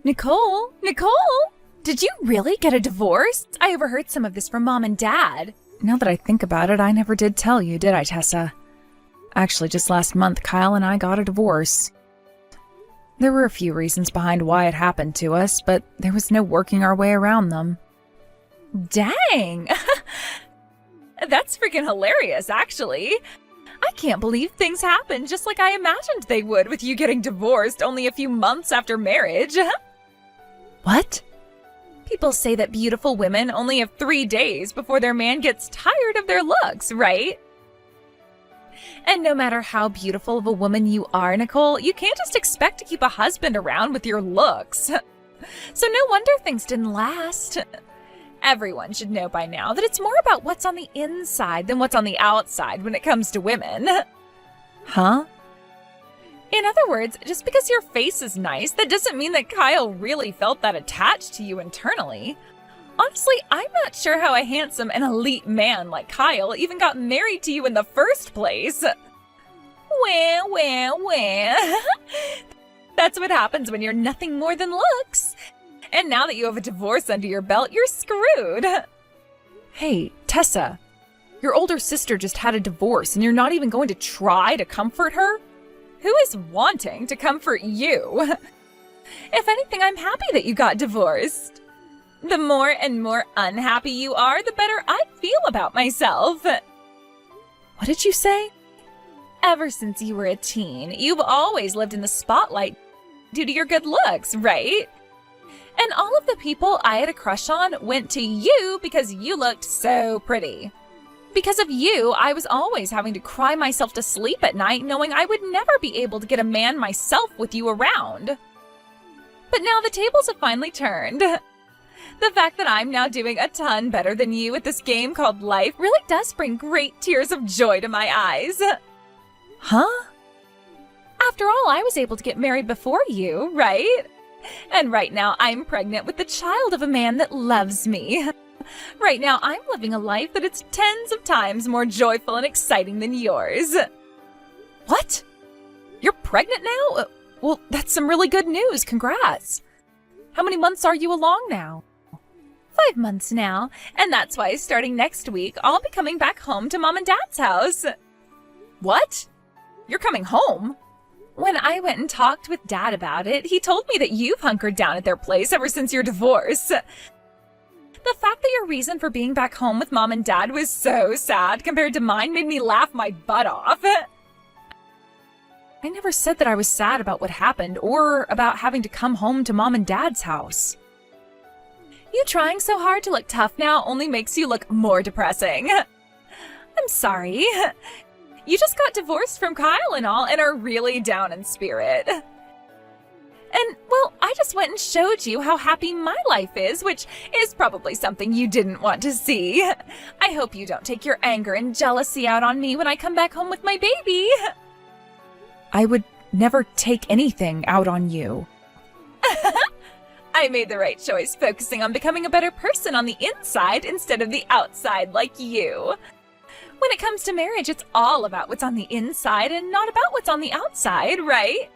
Nicole? Nicole? Did you really get a divorce? I overheard some of this from Mom and Dad. Now that I think about it, I never did tell you, did I, Tessa? Actually, just last month, Kyle and I got a divorce. There were a few reasons behind why it happened to us, but there was no working our way around them. Dang! That's freaking hilarious, actually. I can't believe things happened just like I imagined they would with you getting divorced only a few months after marriage. What? People say that beautiful women only have 3 days before their man gets tired of their looks, right? And no matter how beautiful of a woman you are, Nicole, you can't just expect to keep a husband around with your looks. So no wonder things didn't last. Everyone should know by now that it's more about what's on the inside than what's on the outside when it comes to women. Huh? In other words, just because your face is nice, that doesn't mean that Kyle really felt that attached to you internally. Honestly, I'm not sure how a handsome and elite man like Kyle even got married to you in the first place. Wah. That's what happens when you're nothing more than looks. And now that you have a divorce under your belt, you're screwed. Hey, Tessa, your older sister just had a divorce and you're not even going to try to comfort her? Who is wanting to comfort you? If anything, I'm happy that you got divorced. The more and more unhappy you are, the better I feel about myself. What did you say? Ever since you were a teen, you've always lived in the spotlight due to your good looks, right? And all of the people I had a crush on went to you because you looked so pretty. Because of you, I was always having to cry myself to sleep at night knowing I would never be able to get a man myself with you around. But now the tables have finally turned. The fact that I'm now doing a ton better than you at this game called life really does bring great tears of joy to my eyes. Huh? After all, I was able to get married before you, right? And right now I'm pregnant with the child of a man that loves me. Right now I'm living a life that is tens of times more joyful and exciting than yours. What? You're pregnant now? Well, that's some really good news. Congrats. How many months are you along now? 5 months now, and that's why starting next week, I'll be coming back home to Mom and Dad's house. What? You're coming home? When I went and talked with Dad about it, he told me that you've hunkered down at their place ever since your divorce. The fact that your reason for being back home with Mom and Dad was so sad compared to mine made me laugh my butt off. I never said that I was sad about what happened or about having to come home to Mom and Dad's house. You trying so hard to look tough now only makes you look more depressing. I'm sorry. You just got divorced from Kyle and all and are really down in spirit. And, well, I just went and showed you how happy my life is, which is probably something you didn't want to see. I hope you don't take your anger and jealousy out on me when I come back home with my baby. I would never take anything out on you. I made the right choice focusing on becoming a better person on the inside instead of the outside like you. When it comes to marriage, it's all about what's on the inside and not about what's on the outside, right?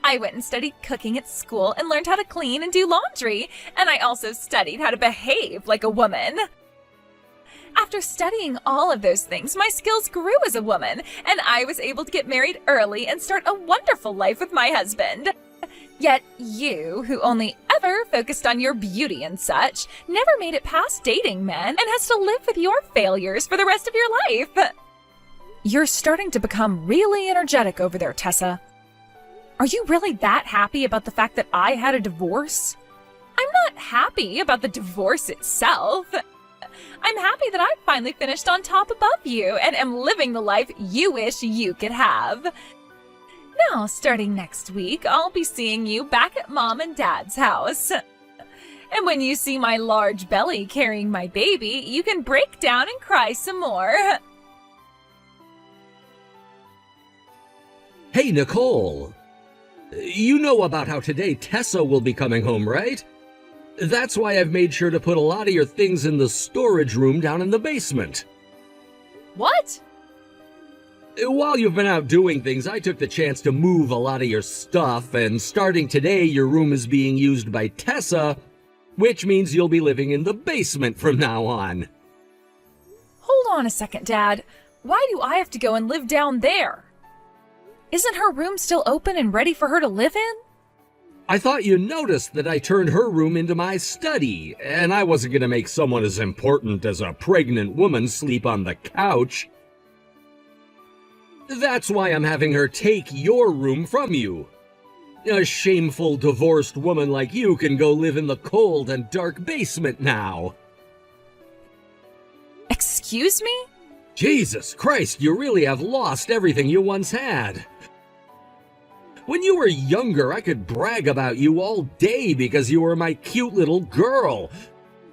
I went and studied cooking at school and learned how to clean and do laundry, and I also studied how to behave like a woman. After studying all of those things, my skills grew as a woman, and I was able to get married early and start a wonderful life with my husband. Yet you, who only ever focused on your beauty and such, never made it past dating men and has to live with your failures for the rest of your life. You're starting to become really energetic over there, Tessa. Are you really that happy about the fact that I had a divorce? I'm not happy about the divorce itself. I'm happy that I finally finished on top above you and am living the life you wish you could have. Now, starting next week, I'll be seeing you back at Mom and Dad's house. And when you see my large belly carrying my baby, you can break down and cry some more. Hey, Nicole! You know about how today Tessa will be coming home, right? That's why I've made sure to put a lot of your things in the storage room down in the basement. What? While you've been out doing things, I took the chance to move a lot of your stuff, and starting today, your room is being used by Tessa, which means you'll be living in the basement from now on. Hold on a second, Dad. Why do I have to go and live down there? Isn't her room still open and ready for her to live in? I thought you noticed that I turned her room into my study, and I wasn't going to make someone as important as a pregnant woman sleep on the couch. That's why I'm having her take your room from you. A shameful divorced woman like you can go live in the cold and dark basement now. Excuse me? Jesus Christ, you really have lost everything you once had. When you were younger, I could brag about you all day because you were my cute little girl.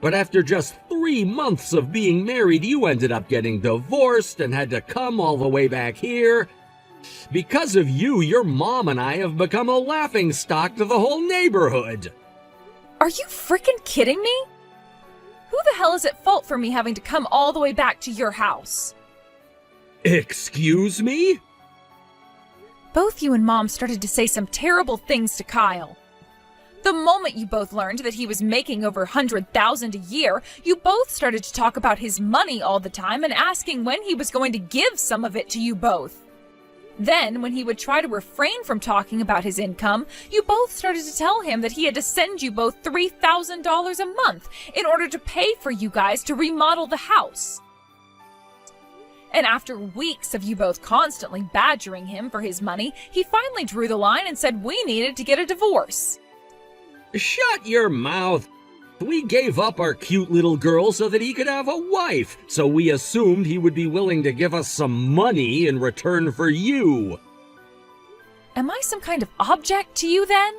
But after just 3 months of being married, you ended up getting divorced and had to come all the way back here. Because of you, your mom and I have become a laughingstock to the whole neighborhood. Are you freaking kidding me? Who the hell is at fault for me having to come all the way back to your house? Excuse me? Both you and Mom started to say some terrible things to Kyle. The moment you both learned that he was making over $100,000 a year, you both started to talk about his money all the time and asking when he was going to give some of it to you both. Then, when he would try to refrain from talking about his income, you both started to tell him that he had to send you both $3,000 a month in order to pay for you guys to remodel the house. And after weeks of you both constantly badgering him for his money, he finally drew the line and said we needed to get a divorce. Shut your mouth. We gave up our cute little girl so that he could have a wife, so we assumed he would be willing to give us some money in return for you. Am I some kind of object to you then?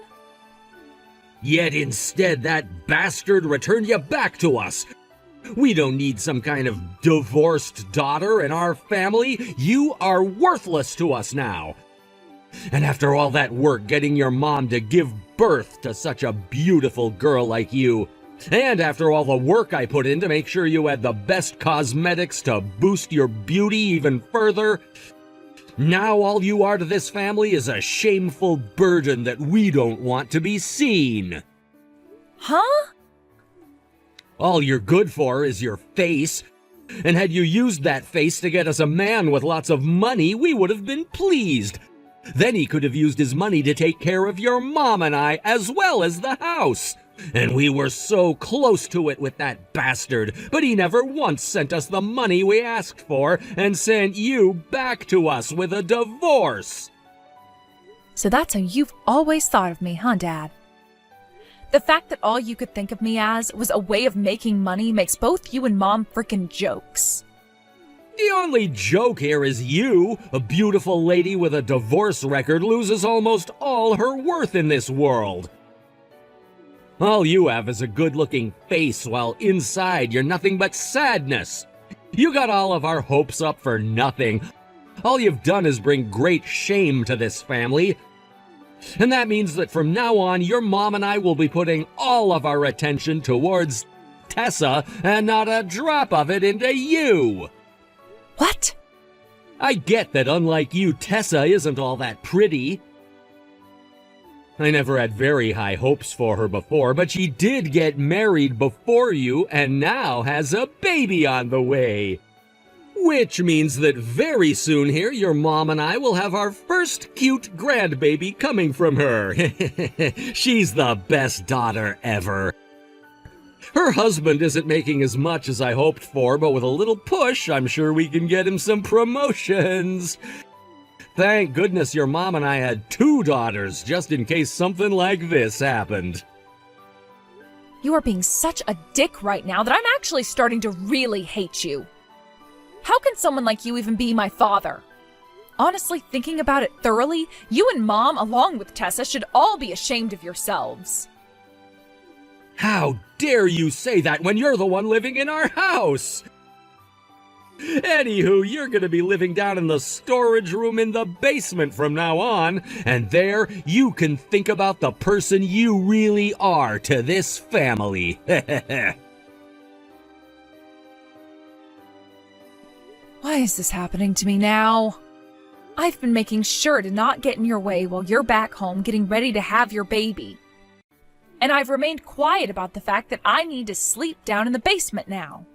Yet instead, that bastard returned you back to us. We don't need some kind of divorced daughter in our family. You are worthless to us now. And after all that work getting your mom to give birth to such a beautiful girl like you, and after all the work I put in to make sure you had the best cosmetics to boost your beauty even further, now all you are to this family is a shameful burden that we don't want to be seen. Huh? All you're good for is your face. And had you used that face to get us a man with lots of money, we would have been pleased. Then he could have used his money to take care of your mom and I, as well as the house. And we were so close to it with that bastard, but he never once sent us the money we asked for and sent you back to us with a divorce. So that's how you've always thought of me, huh, Dad? The fact that all you could think of me as was a way of making money makes both you and Mom frickin' jokes. The only joke here is you, a beautiful lady with a divorce record, loses almost all her worth in this world. All you have is a good-looking face, while inside you're nothing but sadness. You got all of our hopes up for nothing. All you've done is bring great shame to this family. And that means that from now on, your mom and I will be putting all of our attention towards Tessa and not a drop of it into you. What? I get that unlike you, Tessa isn't all that pretty. I never had very high hopes for her before, but she did get married before you and now has a baby on the way. Which means that very soon here, your mom and I will have our first cute grandbaby coming from her. She's the best daughter ever. Her husband isn't making as much as I hoped for, but with a little push, I'm sure we can get him some promotions. Thank goodness your mom and I had 2 daughters, just in case something like this happened. You are being such a dick right now that I'm actually starting to really hate you. How can someone like you even be my father? Honestly, thinking about it thoroughly, you and Mom, along with Tessa, should all be ashamed of yourselves. How dare you say that when you're the one living in our house? Anywho, you're gonna be living down in the storage room in the basement from now on, and there you can think about the person you really are to this family. Why is this happening to me now? I've been making sure to not get in your way while you're back home getting ready to have your baby. And I've remained quiet about the fact that I need to sleep down in the basement now.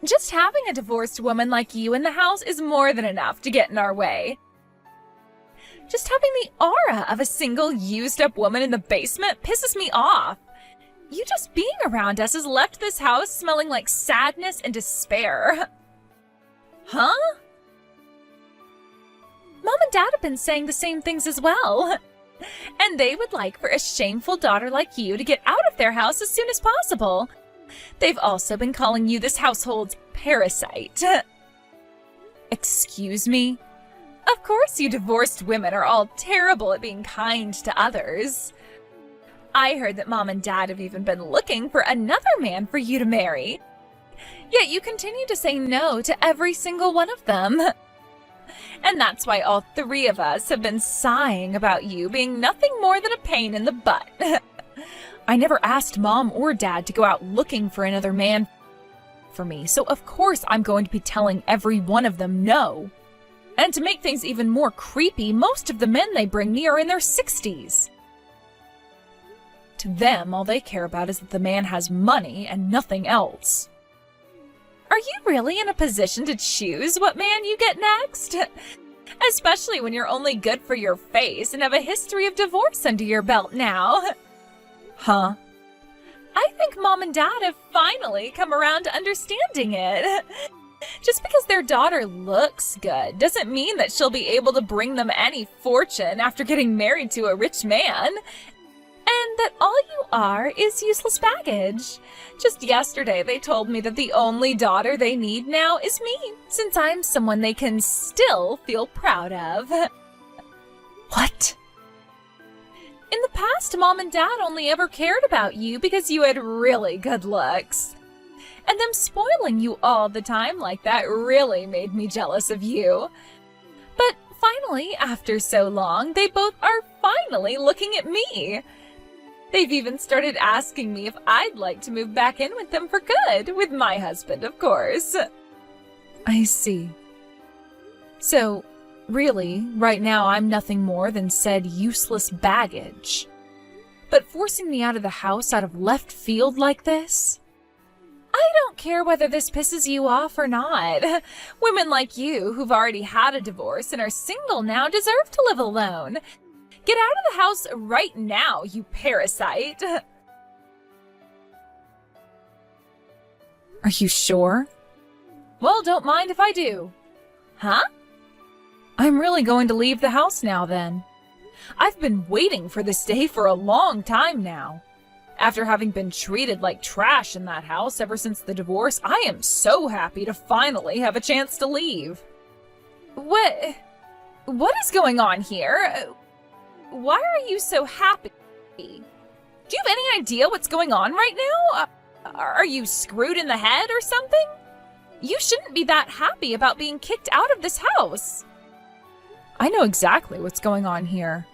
Just having a divorced woman like you in the house is more than enough to get in our way. Just having the aura of a single used-up woman in the basement pisses me off. You just being around us has left this house smelling like sadness and despair. Huh? Mom and Dad have been saying the same things as well. And they would like for a shameful daughter like you to get out of their house as soon as possible. They've also been calling you this household's parasite. Excuse me? Of course you divorced women are all terrible at being kind to others. I heard that Mom and Dad have even been looking for another man for you to marry. Yet you continue to say no to every single one of them. And that's why all three of us have been sighing about you being nothing more than a pain in the butt. I never asked Mom or Dad to go out looking for another man for me, so of course I'm going to be telling every one of them no. And to make things even more creepy, most of the men they bring me are in their 60s. To them, all they care about is that the man has money and nothing else. Are you really in a position to choose what man you get next? Especially when you're only good for your face and have a history of divorce under your belt now. Huh? I think Mom and Dad have finally come around to understanding it. Just because their daughter looks good doesn't mean that she'll be able to bring them any fortune after getting married to a rich man. And that all you are is useless baggage. Just yesterday they told me that the only daughter they need now is me, since I'm someone they can still feel proud of. What? In the past, Mom and Dad only ever cared about you because you had really good looks. And them spoiling you all the time like that really made me jealous of you. But finally, after so long, they both are finally looking at me. They've even started asking me if I'd like to move back in with them for good, with my husband, of course. I see. So, really, right now I'm nothing more than said useless baggage. But forcing me out of the house out of left field like this? I don't care whether this pisses you off or not. Women like you, who've already had a divorce and are single now, deserve to live alone. Get out of the house right now, you parasite. Are you sure? Well, don't mind if I do. Huh? I'm really going to leave the house now, then. I've been waiting for this day for a long time now. After having been treated like trash in that house ever since the divorce, I am so happy to finally have a chance to leave. What is going on here? Why are you so happy? Do you have any idea what's going on right now? Are you screwed in the head or something? You shouldn't be that happy about being kicked out of this house. I know exactly what's going on here.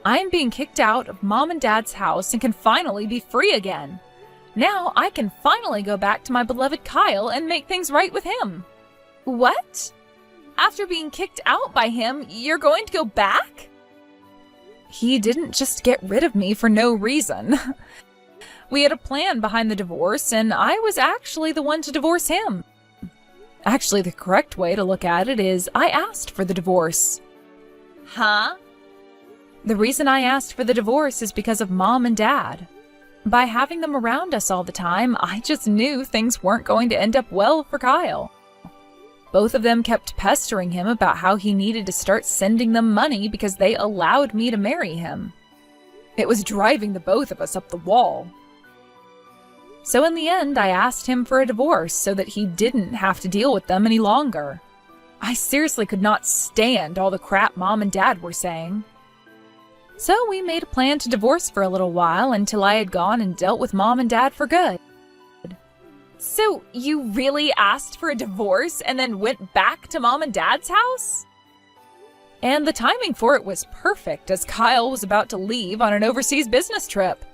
I am being kicked out of Mom and Dad's house and can finally be free again. Now I can finally go back to my beloved Kyle and make things right with him. What? After being kicked out by him, you're going to go back? He didn't just get rid of me for no reason. We had a plan behind the divorce, and I was actually the one to divorce him. Actually, the correct way to look at it is I asked for the divorce. Huh? The reason I asked for the divorce is because of Mom and Dad. By having them around us all the time, I just knew things weren't going to end up well for Kyle. Both of them kept pestering him about how he needed to start sending them money because they allowed me to marry him. It was driving the both of us up the wall. So in the end, I asked him for a divorce so that he didn't have to deal with them any longer. I seriously could not stand all the crap Mom and Dad were saying. So we made a plan to divorce for a little while until I had gone and dealt with Mom and Dad for good. So you really asked for a divorce and then went back to Mom and Dad's house? And the timing for it was perfect, as Kyle was about to leave on an overseas business trip.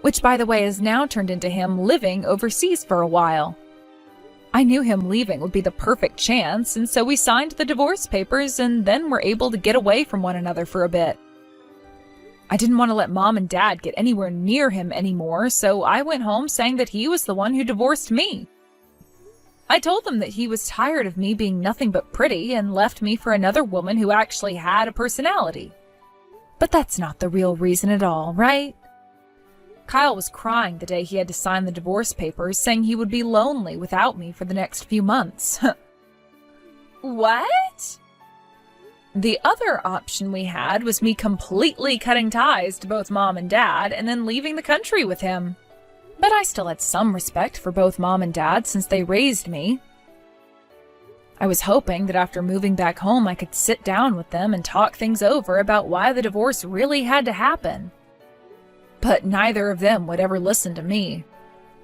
Which, by the way, has now turned into him living overseas for a while. I knew him leaving would be the perfect chance, and so we signed the divorce papers and then were able to get away from one another for a bit. I didn't want to let Mom and Dad get anywhere near him anymore, so I went home saying that he was the one who divorced me. I told them that he was tired of me being nothing but pretty and left me for another woman who actually had a personality. But that's not the real reason at all, right? Kyle was crying the day he had to sign the divorce papers, saying he would be lonely without me for the next few months. What? The other option we had was me completely cutting ties to both Mom and Dad and then leaving the country with him. But I still had some respect for both Mom and Dad since they raised me. I was hoping that after moving back home I could sit down with them and talk things over about why the divorce really had to happen. But neither of them would ever listen to me.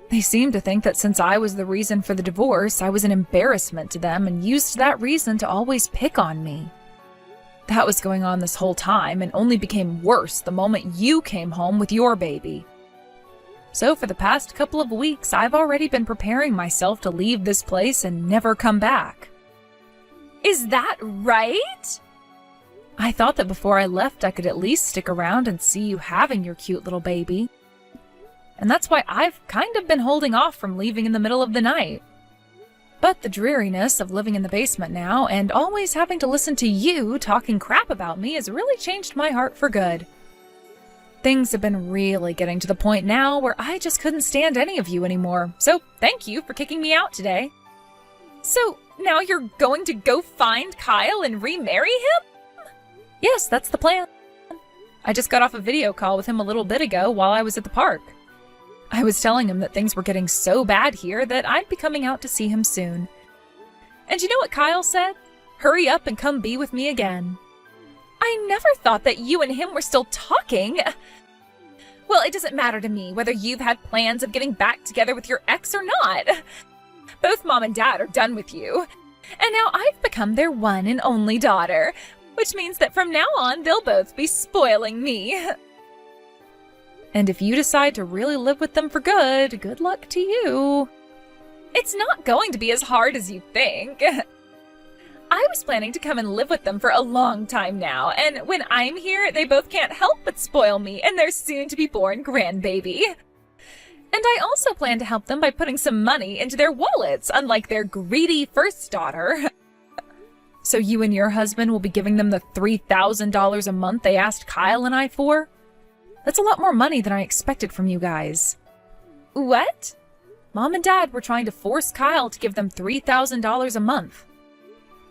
They seemed to think that since I was the reason for the divorce, I was an embarrassment to them and used that reason to always pick on me. That was going on this whole time and only became worse the moment you came home with your baby. So for the past couple of weeks, I've already been preparing myself to leave this place and never come back. Is that right? I thought that before I left, I could at least stick around and see you having your cute little baby. And that's why I've kind of been holding off from leaving in the middle of the night. But the dreariness of living in the basement now and always having to listen to you talking crap about me has really changed my heart for good. Things have been really getting to the point now where I just couldn't stand any of you anymore, so thank you for kicking me out today. So now you're going to go find Kyle and remarry him? Yes, that's the plan. I just got off a video call with him a little bit ago while I was at the park. I was telling him that things were getting so bad here that I'd be coming out to see him soon. And you know what Kyle said? Hurry up and come be with me again. I never thought that you and him were still talking. Well, it doesn't matter to me whether you've had plans of getting back together with your ex or not. Both Mom and Dad are done with you. And now I've become their one and only daughter, which means that from now on they'll both be spoiling me. And if you decide to really live with them for good, good luck to you. It's not going to be as hard as you think. I was planning to come and live with them for a long time now, and when I'm here, they both can't help but spoil me and their soon-to-be-born grandbaby. And I also plan to help them by putting some money into their wallets, unlike their greedy first daughter. So you and your husband will be giving them the $3,000 a month they asked Kyle and I for? That's a lot more money than I expected from you guys. What? Mom and Dad were trying to force Kyle to give them $3,000 a month.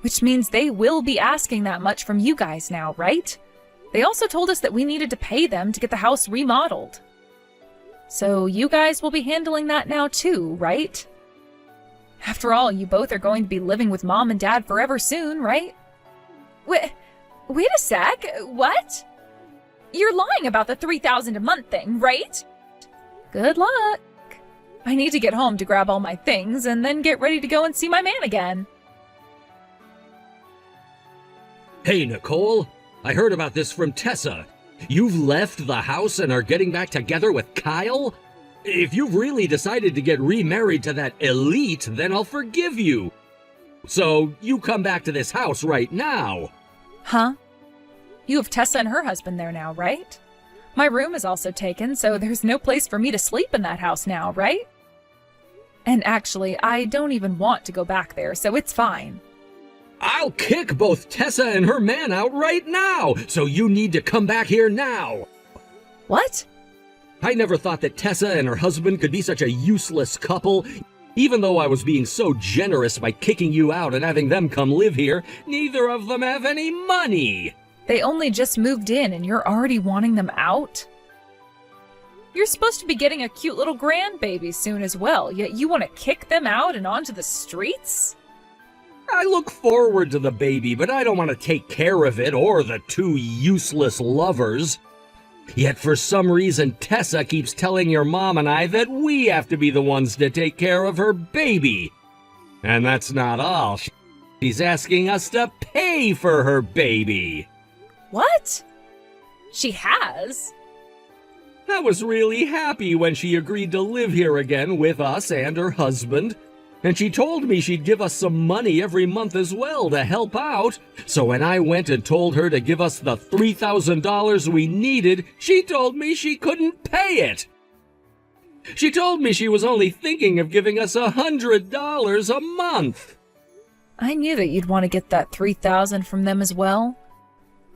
Which means they will be asking that much from you guys now, right? They also told us that we needed to pay them to get the house remodeled. So you guys will be handling that now too, right? After all, you both are going to be living with Mom and Dad forever soon, right? Wait a sec, what? You're lying about the $3,000 a month thing, right? Good luck. I need to get home to grab all my things and then get ready to go and see my man again. Hey, Nicole. I heard about this from Tessa. You've left the house and are getting back together with Kyle? If you've really decided to get remarried to that elite, then I'll forgive you. So, you come back to this house right now. Huh? You have Tessa and her husband there now, right? My room is also taken, so there's no place for me to sleep in that house now, right? And actually, I don't even want to go back there, so it's fine. I'll kick both Tessa and her man out right now, so you need to come back here now. What? I never thought that Tessa and her husband could be such a useless couple. Even though I was being so generous by kicking you out and having them come live here, neither of them have any money. They only just moved in and you're already wanting them out? You're supposed to be getting a cute little grandbaby soon as well, yet you want to kick them out and onto the streets? I look forward to the baby, but I don't want to take care of it or the two useless lovers. Yet for some reason, Tessa keeps telling your mom and I that we have to be the ones to take care of her baby. And that's not all. She's asking us to pay for her baby. What? She has? I was really happy when she agreed to live here again with us and her husband. And she told me she'd give us some money every month as well to help out. So when I went and told her to give us the $3,000 we needed, she told me she couldn't pay it. She told me she was only thinking of giving us $100 a month. I knew that you'd want to get that $3,000 from them as well.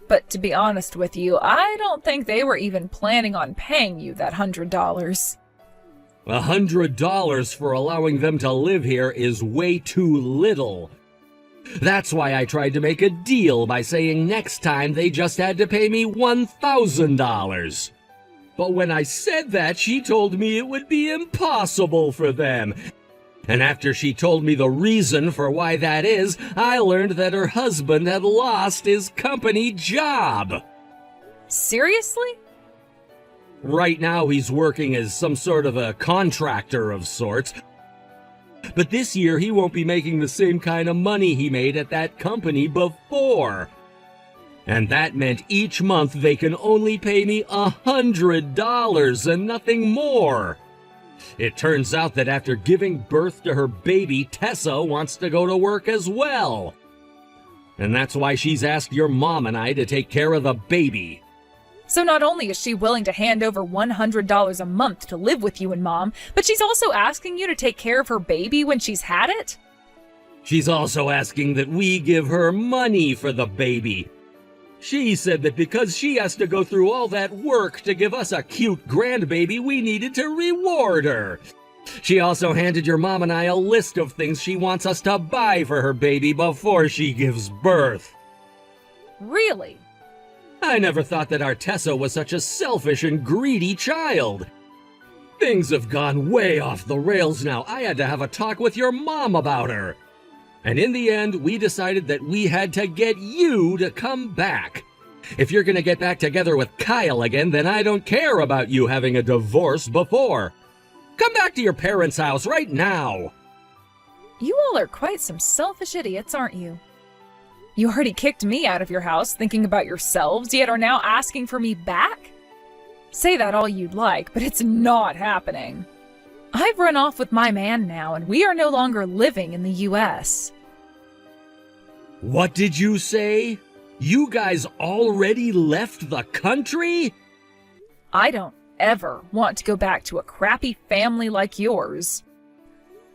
But to be honest with you, I don't think they were even planning on paying you that $100. $100 for allowing them to live here is way too little. That's why I tried to make a deal by saying next time they just had to pay me $1,000. But when I said that, she told me it would be impossible for them. And after she told me the reason for why that is, I learned that her husband had lost his company job. Seriously? Right now he's working as some sort of a contractor of sorts. But this year he won't be making the same kind of money he made at that company before. And that meant each month they can only pay me $100 and nothing more. It turns out that after giving birth to her baby, Tessa wants to go to work as well. And that's why she's asked your mom and I to take care of the baby. So not only is she willing to hand over $100 a month to live with you and Mom, but she's also asking you to take care of her baby when she's had it? She's also asking that we give her money for the baby. She said that because she has to go through all that work to give us a cute grandbaby, we needed to reward her. She also handed your mom and I a list of things she wants us to buy for her baby before she gives birth. Really? I never thought that our Tessa was such a selfish and greedy child. Things have gone way off the rails now. I had to have a talk with your mom about her. And in the end, we decided that we had to get you to come back. If you're going to get back together with Kyle again, then I don't care about you having a divorce before. Come back to your parents' house right now. You all are quite some selfish idiots, aren't you? You already kicked me out of your house thinking about yourselves, yet are now asking for me back? Say that all you'd like, but it's not happening. I've run off with my man now, and we are no longer living in the U.S. What did you say? You guys already left the country? I don't ever want to go back to a crappy family like yours.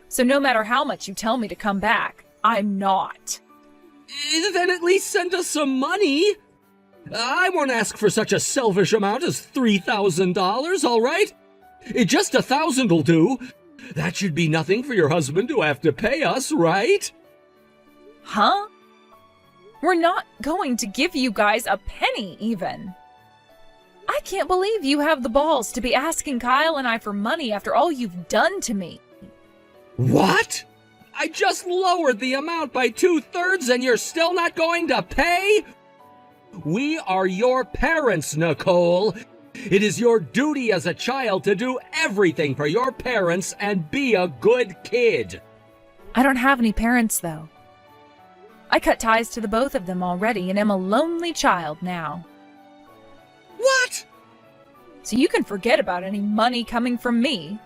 So no matter how much you tell me to come back, I'm not. Then at least send us some money. I won't ask for such a selfish amount as $3,000, all right? Just $1,000 will do. That should be nothing for your husband to have to pay us, right? Huh? We're not going to give you guys a penny, even. I can't believe you have the balls to be asking Kyle and I for money after all you've done to me. What? I just lowered the amount by 2/3 and you're still not going to pay? We are your parents, Nicole. It is your duty as a child to do everything for your parents and be a good kid. I don't have any parents, though. I cut ties to the both of them already and am a lonely child now. What? So you can forget about any money coming from me.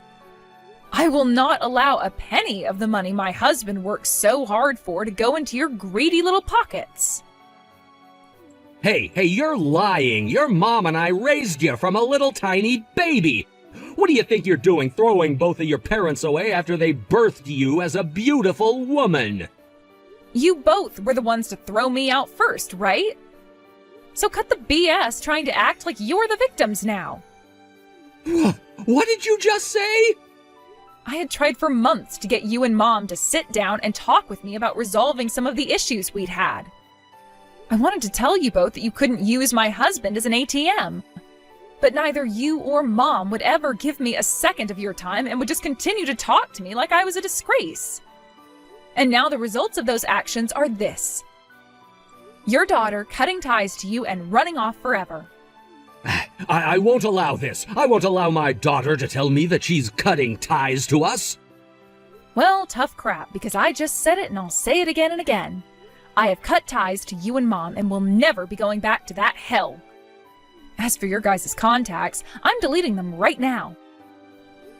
I will not allow a penny of the money my husband works so hard for to go into your greedy little pockets. Hey, you're lying. Your mom and I raised you from a little tiny baby. What do you think you're doing, throwing both of your parents away after they birthed you as a beautiful woman? You both were the ones to throw me out first, right? So cut the BS trying to act like you're the victims now. What did you just say? I had tried for months to get you and Mom to sit down and talk with me about resolving some of the issues we'd had. I wanted to tell you both that you couldn't use my husband as an ATM. But neither you or Mom would ever give me a second of your time and would just continue to talk to me like I was a disgrace. And now the results of those actions are this. Your daughter cutting ties to you and running off forever. I won't allow this. I won't allow my daughter to tell me that she's cutting ties to us. Well, tough crap, because I just said it and I'll say it again and again. I have cut ties to you and Mom and will never be going back to that hell. As for your guys' contacts, I'm deleting them right now.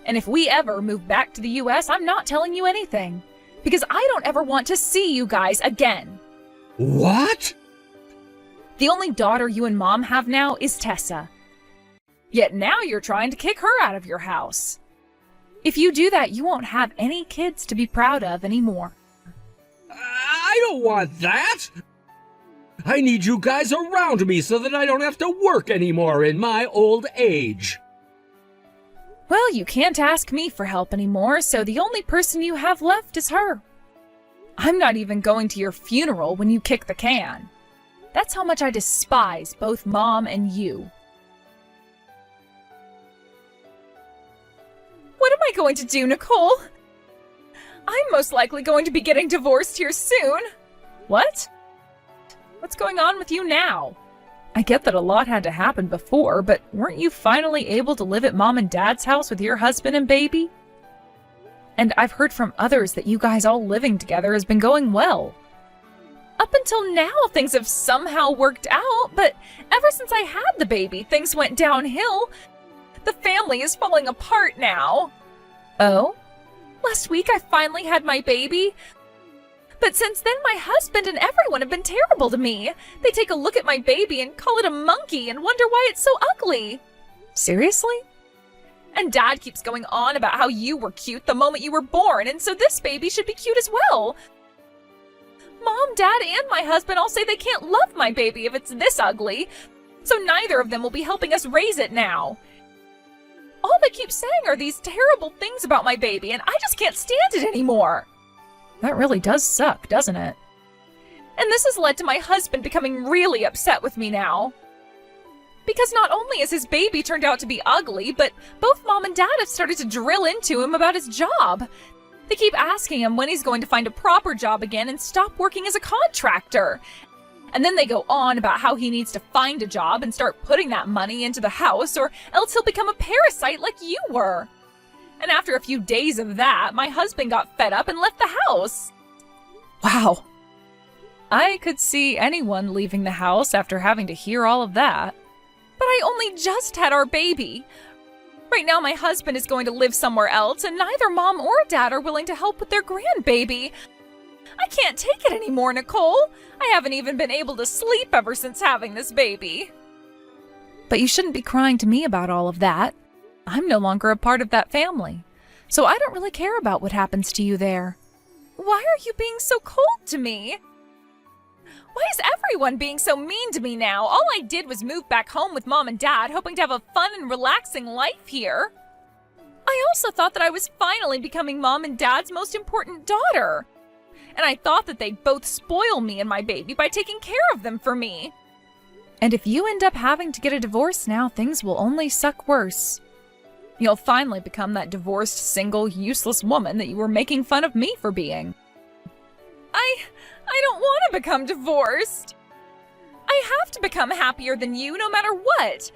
And if we ever move back to the US, I'm not telling you anything. because I don't ever want to see you guys again. What? The only daughter you and Mom have now is Tessa. Yet now you're trying to kick her out of your house. If you do that, you won't have any kids to be proud of anymore. I don't want that! I need you guys around me so that I don't have to work anymore in my old age. Well, you can't ask me for help anymore, so the only person you have left is her. I'm not even going to your funeral when you kick the can. That's how much I despise both Mom and you. What am I going to do, Nicole? I'm most likely going to be getting divorced here soon. What? What's going on with you now? I get that a lot had to happen before, but weren't you finally able to live at Mom and Dad's house with your husband and baby? And I've heard from others that you guys all living together has been going well. Up until now, things have somehow worked out, but ever since I had the baby, things went downhill. The family is falling apart now. Oh? Last week I finally had my baby. But since then, my husband and everyone have been terrible to me. They take a look at my baby and call it a monkey and wonder why it's so ugly. Seriously? And Dad keeps going on about how you were cute the moment you were born, and so this baby should be cute as well. Mom, Dad, and my husband all say they can't love my baby if it's this ugly, so neither of them will be helping us raise it now. All they keep saying are these terrible things about my baby, and I just can't stand it anymore. That really does suck, doesn't it? And this has led to my husband becoming really upset with me now. Because not only has his baby turned out to be ugly, but both Mom and Dad have started to drill into him about his job. They keep asking him when he's going to find a proper job again and stop working as a contractor. And then they go on about how he needs to find a job and start putting that money into the house, or else he'll become a parasite like you were. And after a few days of that, my husband got fed up and left the house. Wow. I could see anyone leaving the house after having to hear all of that. But I only just had our baby. Right now my husband is going to live somewhere else, and neither Mom or Dad are willing to help with their grandbaby. I can't take it anymore, Nicole. I haven't even been able to sleep ever since having this baby. But you shouldn't be crying to me about all of that. I'm no longer a part of that family, so I don't really care about what happens to you there. Why are you being so cold to me? Why is everyone being so mean to me now? All I did was move back home with Mom and Dad, hoping to have a fun and relaxing life here. I also thought that I was finally becoming Mom and Dad's most important daughter. And I thought that they'd both spoil me and my baby by taking care of them for me. And if you end up having to get a divorce now, things will only suck worse. You'll finally become that divorced, single, useless woman that you were making fun of me for being. I don't want to become divorced. I have to become happier than you no matter what.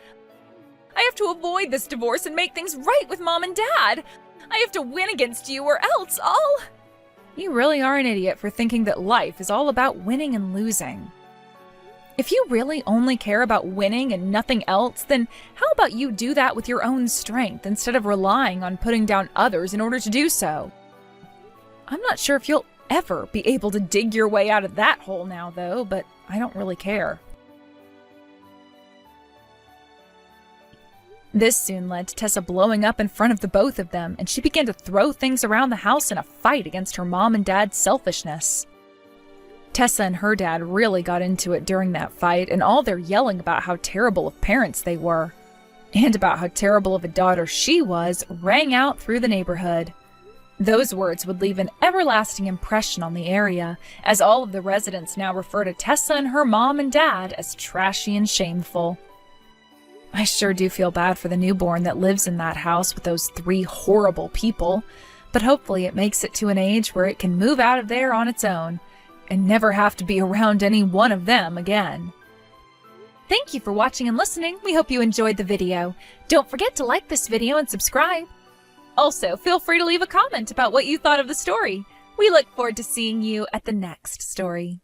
I have to avoid this divorce and make things right with Mom and Dad. I have to win against you or else I'll... You really are an idiot for thinking that life is all about winning and losing. If you really only care about winning and nothing else, then how about you do that with your own strength instead of relying on putting down others in order to do so? I'm not sure if you'll ever be able to dig your way out of that hole now, though, but I don't really care. This soon led to Tessa blowing up in front of the both of them, and she began to throw things around the house in a fight against her mom and dad's selfishness. Tessa and her dad really got into it during that fight, and all their yelling about how terrible of parents they were, and about how terrible of a daughter she was, rang out through the neighborhood. Those words would leave an everlasting impression on the area, as all of the residents now refer to Tessa and her mom and dad as trashy and shameful. I sure do feel bad for the newborn that lives in that house with those 3 horrible people, but hopefully it makes it to an age where it can move out of there on its own and never have to be around any one of them again. Thank you for watching and listening. We hope you enjoyed the video. Don't forget to like this video and subscribe. Also, feel free to leave a comment about what you thought of the story. We look forward to seeing you at the next story.